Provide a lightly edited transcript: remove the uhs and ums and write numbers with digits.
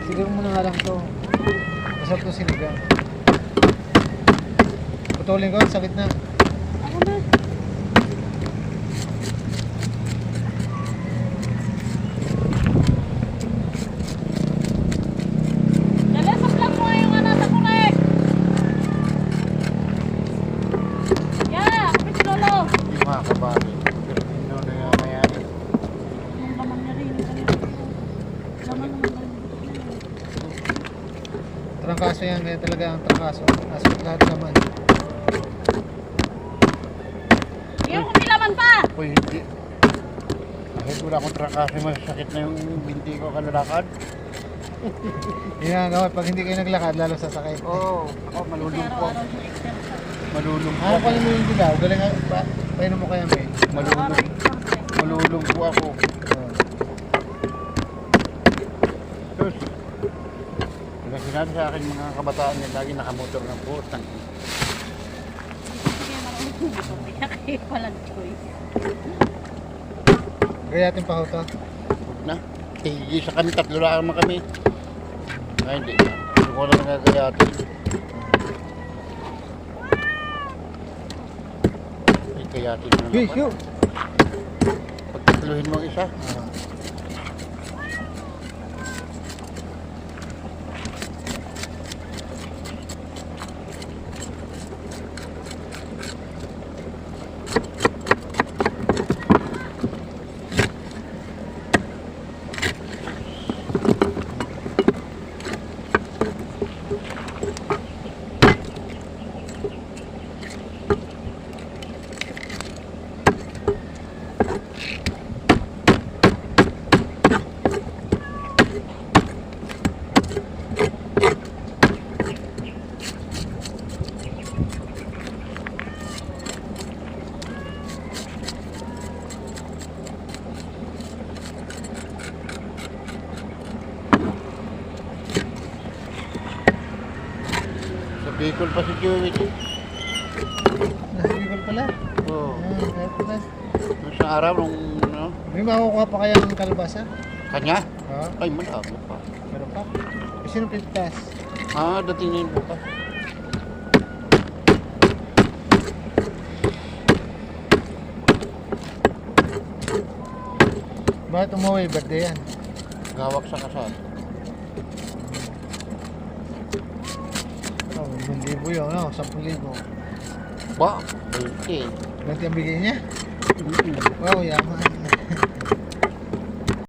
Siguro mo na nga lang to. Masarap to sinigang. Putulin ko, sakit na. Ako na. Dali, saplang mo yung anata ko na eh. Yeah, kapit lolo. Hindi mga kabali. Pilipino na nga mayari. Yung laman niya rin. Laman naman lang. Trangkaso yan, kaya talaga ang trangkaso. Asot lahat naman. Yung kung may laman pa. Uy, hindi. Kahit wala akong trangkaso, masakit na yung binti ko kalalakad. Yun nga gawin, pag hindi kayo naglakad, lalo sasakit. Oo. Ako, malulungko. Araw-araw yung exercise. Malulungko. Ano pala mo yung dilaw? Galing nga, painom mo kaya may. Araw-araw yung exercise. Malulungko ako. Oh. Tapos, wala sinabi sa akin mga kabataan niya, lagi nakamotor ng putang. Sige, marunong. Kaya kayo walang choice. Gayatin pa ho to. Huwag na. Higi sa kami, tatlo lang naman kami. Ay, hindi. Hindi ko lang nagagayatin. Ikayatin mo Hey, naman. yo! Pagtatluhin mo ang isa. Ah. Sa Bicol pa si Joey. Nasa Bicol pala. Oo. Ah, kaya pala. Nung isang araw, nung ano, May makukuha pa kaya ng kalabasa? kanya, Ha? ay malabo pa. Meron pa? Eh, sino pitas? Ah, dating na yun bukas. Bakit umuwi? Birthday yan. Gawak sa kasal. Oh, 1,000 yun, no? 10,000. Ba? 20. 20 ang bigay niya? Mm-mm. Wow, yaman.